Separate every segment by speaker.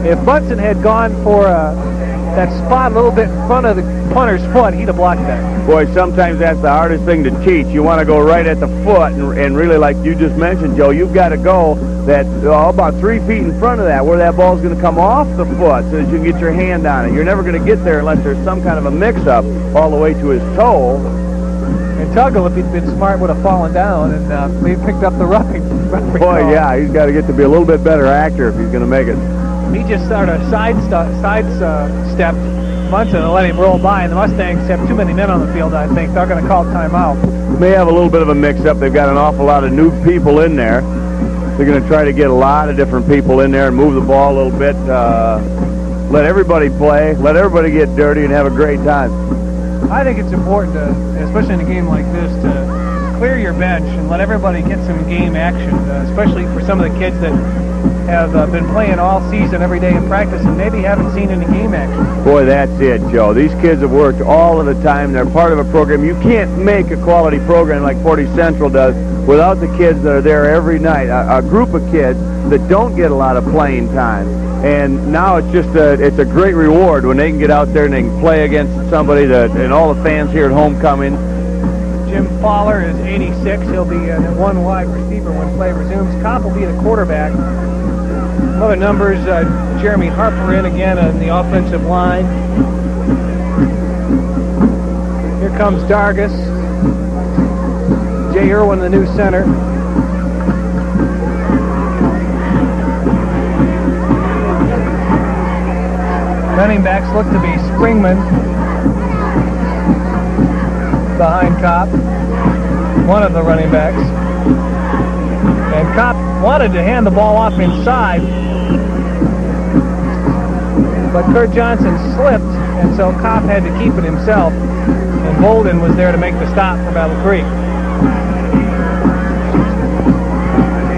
Speaker 1: If Bunsen had gone for that spot a little bit in front of the punter's foot, he'd have blocked that.
Speaker 2: Boy, sometimes that's the hardest thing to teach. You want to go right at the foot, and really, like you just mentioned, Joe, you've got to go that about 3 feet in front of that, where that ball's going to come off the foot so that you can get your hand on it. You're never going to get there unless there's some kind of a mix-up all the way to his toe.
Speaker 1: And Tuggle, if he'd been smart, would have fallen down and maybe picked up the roughing.
Speaker 2: Boy, yeah, he's got to get to be a little bit better actor if he's going to make it.
Speaker 1: He just sort of sidestepped Munson and let him roll by, and the Mustangs have too many men on the field, I think. They're going to call timeout.
Speaker 2: May have a little bit of a mix-up. They've got an awful lot of new people in there. They're going to try to get a lot of different people in there and move the ball a little bit. Let everybody play. Let everybody get dirty and have a great time.
Speaker 1: I think it's important, to, especially in a game like this, to clear your bench and let everybody get some game action, especially for some of the kids that have been playing all season, every day in practice, and maybe haven't seen any game action.
Speaker 2: Boy, that's it, Joe. These kids have worked all of the time. They're part of a program. You can't make a quality program like Portage Central does without the kids that are there every night, a group of kids that don't get a lot of playing time. And now it's just it's a great reward when they can get out there and they can play against somebody and all the fans here at homecoming.
Speaker 1: Jim Fowler is 86. He'll be the one wide receiver when play resumes. Kopp will be the quarterback. Other numbers, Jeremy Harper in again on the offensive line. Here comes Dargis. Jay Irwin, the new center. Running backs look to be Springman behind Kopp, one of the running backs. And Kopp wanted to hand the ball off inside, but Kurt Johnson slipped, and so Kopp had to keep it himself, and Bolden was there to make the stop for Battle Creek.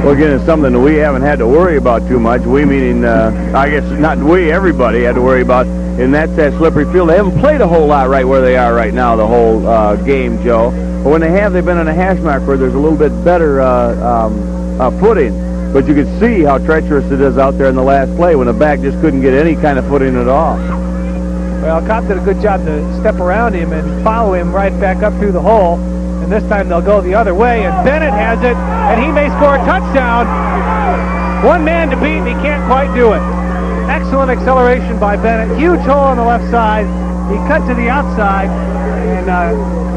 Speaker 2: Well, again, it's something that we haven't had to worry about too much. We meaning, I guess not we, everybody had to worry about, and that's that slippery field. They haven't played a whole lot right where they are right now the whole game, Joe. But when they have, they've been on a hash mark where there's a little bit better footing. But you can see how treacherous it is out there in the last play when the back just couldn't get any kind of footing at all.
Speaker 1: Well, Kopp did a good job to step around him and follow him right back up through the hole. And this time they'll go the other way, and Bennett has it, and he may score a touchdown. One man to beat, and he can't quite do it. Excellent acceleration by Bennett. Huge hole on the left side. He cut to the outside and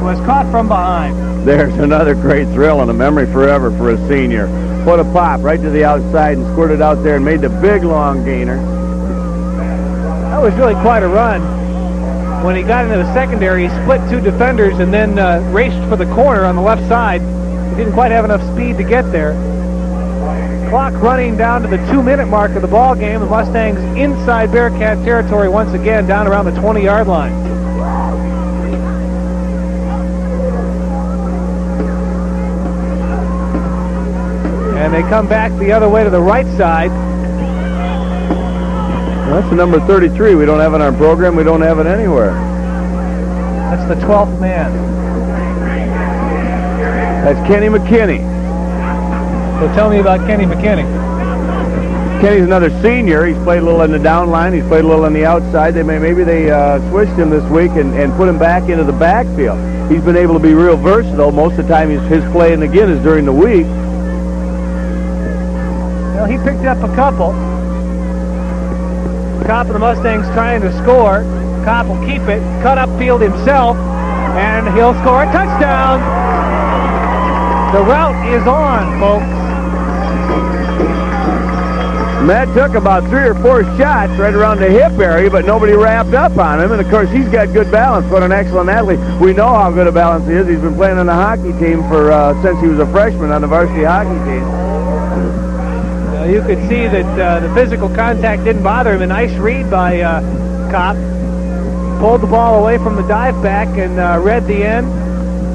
Speaker 1: was caught from behind.
Speaker 2: There's another great thrill and a memory forever for a senior. Put a pop right to the outside and squirted out there and made the big long gainer.
Speaker 1: That was really quite a run. When he got into the secondary, he split two defenders and then raced for the corner on the left side. He didn't quite have enough speed to get there. Clock running down to the 2-minute mark of the ball game. The Mustangs inside Bearcat territory once again, down around the 20-yard line. And they come back the other way to the right side.
Speaker 2: That's the number 33. We don't have it in our program. We don't have it anywhere.
Speaker 1: That's the 12th man.
Speaker 2: That's Kenny McKinney.
Speaker 1: So tell me about Kenny McKinney.
Speaker 2: Kenny's another senior. He's played a little in the down line. He's played a little on the outside. Maybe they switched him this week and put him back into the backfield. He's been able to be real versatile. Most of the time his playing again is during the week.
Speaker 1: Well, he picked up a couple. Kopp and the Mustangs trying to score. Kopp will keep it, cut upfield himself, and he'll score a touchdown. The route is on, folks.
Speaker 2: Matt took about 3 or 4 shots right around the hip area, but nobody wrapped up on him. And, of course, he's got good balance. What an excellent athlete. We know how good a balance he is. He's been playing on the hockey team for since he was a freshman on the varsity hockey team.
Speaker 1: You could see that the physical contact didn't bother him. A nice read by Kopp. Pulled the ball away from the dive back and read the end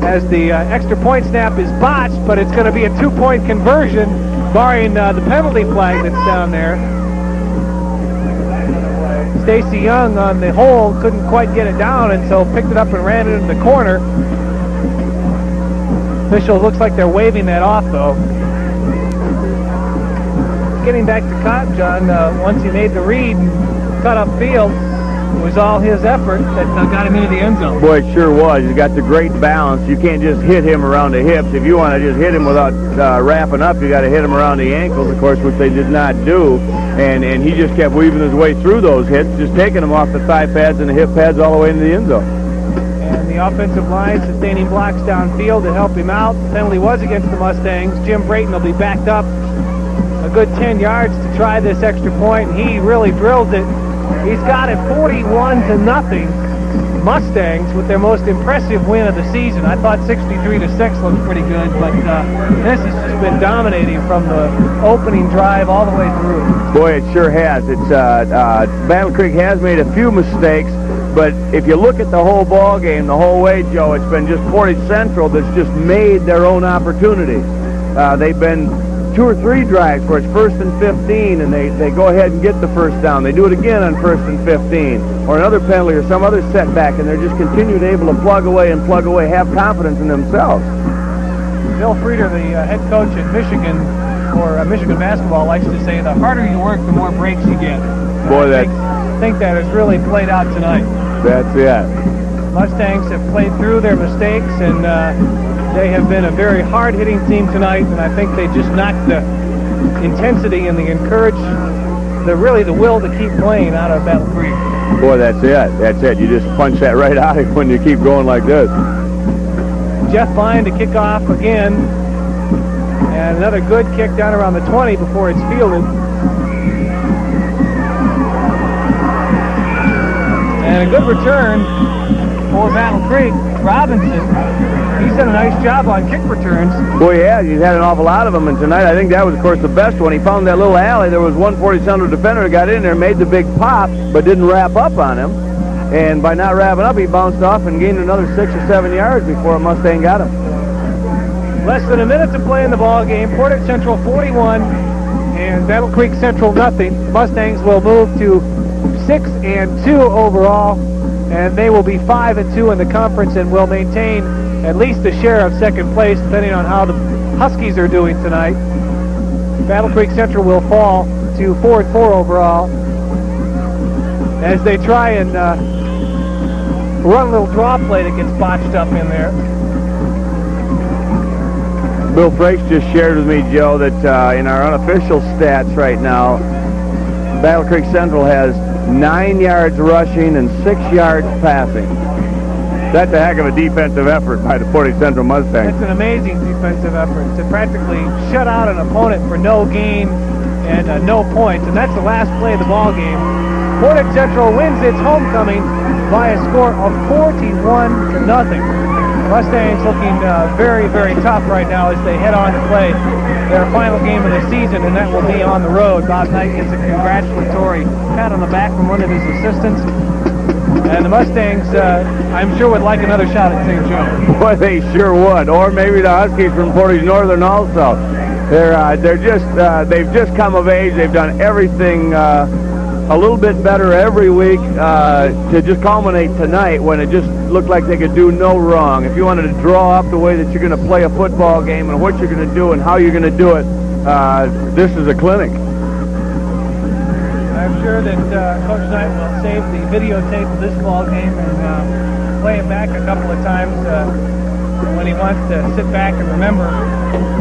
Speaker 1: as the extra point snap is botched, but it's going to be a 2-point conversion, barring the penalty flag that's down there. Stacy Young on the hole couldn't quite get it down, and so picked it up and ran it into the corner. Officials looks like they're waving that off, though. getting back to Cotton, John, once he made the read and cut up field, it was all his effort that got him into the end zone.
Speaker 2: Boy, it sure was. He's got the great balance. You can't just hit him around the hips. If you want to just hit him without wrapping up, you got to hit him around the ankles, of course, which they did not do. And he just kept weaving his way through those hits, just taking them off the thigh pads and the hip pads all the way into the end zone.
Speaker 1: And the offensive line sustaining blocks downfield to help him out. The penalty was against the Mustangs. Jim Brayton will be backed up a good 10 yards to try this extra point, and he really drills it. He's got it 41-0. Mustangs with their most impressive win of the season. I thought 63-6 looked pretty good, but this has just been dominating from the opening drive all the way through.
Speaker 2: Boy, it sure has. It's Battle Creek has made a few mistakes, but if you look at the whole ball game, the whole way, Joe, it's been just Portage Central that's just made their own opportunities. They've been 2 or 3 drives where it's 1st and 15, and they go ahead and get the first down. They do it again on 1st and 15, or another penalty or some other setback, and they're just continuing able to plug away, have confidence in themselves.
Speaker 1: Bill Frieder, the head coach at Michigan, or Michigan basketball, likes to say, the harder you work, the more breaks you get.
Speaker 2: Boy,
Speaker 1: I think that has really played out tonight.
Speaker 2: That's it.
Speaker 1: Mustangs have played through their mistakes, and they have been a very hard-hitting team tonight, and I think they just knocked the intensity and the the will to keep playing out of Battle Creek.
Speaker 2: Boy, that's it. That's it. You just punch that right out of it when you keep going like this.
Speaker 1: Jeff Vine to kick off again, and another good kick down around the 20 before it's fielded. And a good return for Battle Creek. Robinson, he's done a nice job on kick returns.
Speaker 2: Boy, yeah, he's had an awful lot of them, and tonight I think that was, of course, the best one. He found that little alley. There was one Portage Central defender who got in there, made the big pop, but didn't wrap up on him. And by not wrapping up, he bounced off and gained another 6 or 7 yards before a Mustang got him.
Speaker 1: Less than a minute to play in the ball game. Portage Central 41 and Battle Creek Central nothing. Mustangs will move to 6-2 overall, and they will be 5-2 in the conference and will maintain at least a share of second place, depending on how the Huskies are doing tonight. Battle Creek Central will fall to 4-4 overall as they try and run a little draw play that gets botched up in there.
Speaker 2: Bill Frakes just shared with me, Joe, that in our unofficial stats right now, Battle Creek Central has 9 yards rushing and 6 yards passing. That's a heck of a defensive effort by the Portage Central Mustangs.
Speaker 1: It's an amazing defensive effort to practically shut out an opponent for no gain and no points, and that's the last play of the ball game. Portage Central wins its homecoming by a score of 41-0. Mustangs looking very, very tough right now as they head on to play their final game of the season, and that will be on the road. Bob Knight gets a congratulatory pat on the back from one of his assistants. And the Mustangs, I'm sure, would like another shot at St. Joe.
Speaker 2: Boy, they sure would. Or maybe the Huskies from Portage Northern also. They've just come of age. They've done everything a little bit better every week to just culminate tonight when it just looked like they could do no wrong. If you wanted to draw up the way that you're going to play a football game and what you're going to do and how you're going to do it, this is a clinic.
Speaker 1: I'm sure that Coach Knight will save the videotape of this ball game and play it back a couple of times when he wants to sit back and remember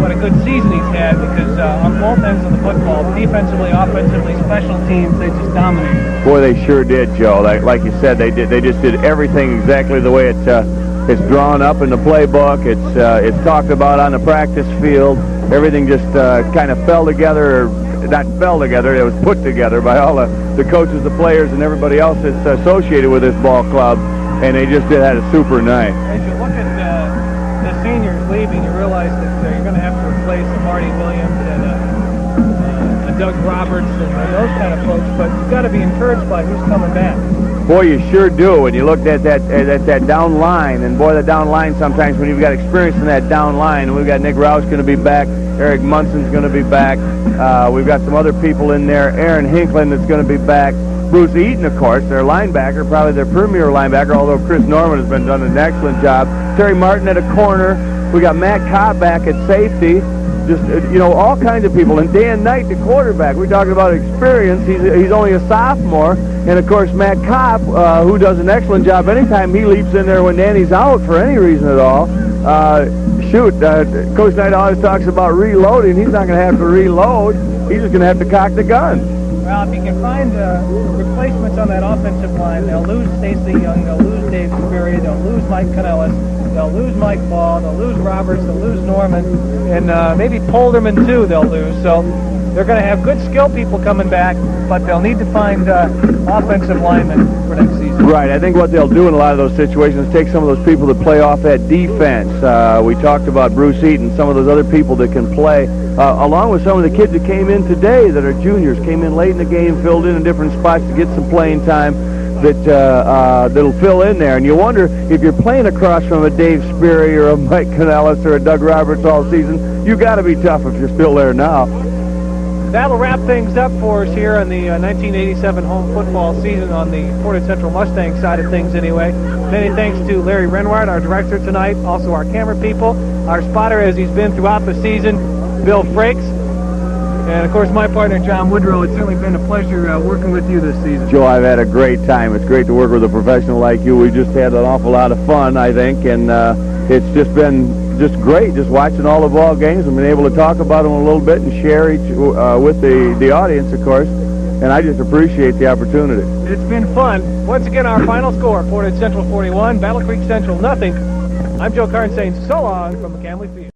Speaker 1: what a good season he's had, because on both ends of the football, defensively, offensively, special teams, they just dominated.
Speaker 2: Boy, they sure did, Joe. Like you said, they just did everything exactly the way it's drawn up in the playbook. It's talked about on the practice field. Everything just kind of fell together. Not fell together, it was put together by all the coaches, the players, and everybody else that's associated with this ball club, and they just had a super night.
Speaker 1: As you look at the seniors leaving, you realize that you're going to have to replace a Marty Williams and a Doug Roberts and those kind of folks, but you've got to be encouraged by who's coming back.
Speaker 2: Boy, you sure do. When you looked at that down line, and boy, the down line sometimes when you've got experience in that down line, and we've got Nick Rouse going to be back, Eric Munson's going to be back, we've got some other people in there, Aaron Hinkland that's going to be back, Bruce Eaton, of course, their linebacker, probably their premier linebacker, although Chris Norman has been done an excellent job. Terry Martin at a corner. We got Matt Cobb back at safety. just all kinds of people. And Dan Knight, the quarterback, we're talking about experience. He's only a sophomore, and of course Matt Kopp, who does an excellent job anytime he leaps in there when Danny's out for any reason at all. Coach Knight always talks about reloading. He's not going to have to reload. He's just going to have to cock the gun.
Speaker 1: Well, if you can find replacements on that offensive line, they'll lose Stacey Young, they'll lose Dave Sperry, they'll lose Mike Canellis, they'll lose Mike Ball, they'll lose Roberts, they'll lose Norman, and maybe Polderman too they'll lose. So they're going to have good skill people coming back, but they'll need to find offensive linemen for next season.
Speaker 2: Right. I think what they'll do in a lot of those situations is take some of those people that play off that defense. We talked about Bruce Eaton, some of those other people that can play, along with some of the kids that came in today that are juniors, came in late in the game, filled in different spots to get some playing time, that'll fill in there. And you wonder if you're playing across from a Dave Sperry or a Mike Canellis or a Doug Roberts all season, you got to be tough if you're still there now.
Speaker 1: That'll wrap things up for us here on the 1987 home football season on the Portage Central Mustang side of things anyway. Many thanks to Larry Renward, our director tonight, also our camera people, our spotter as he's been throughout the season, Bill Frakes, and of course my partner John Woodrow. It's certainly been a pleasure working with you this season.
Speaker 2: Joe, I've had a great time. It's great to work with a professional like you. We just had an awful lot of fun, I think, and it's just been great just watching all the ball games and being able to talk about them a little bit and share with the audience, of course, and I just appreciate the opportunity.
Speaker 1: It's been fun. Once again, our final score, Portage Central 41, Battle Creek Central nothing. I'm Joe Carn saying so long from McCAMLEY Field.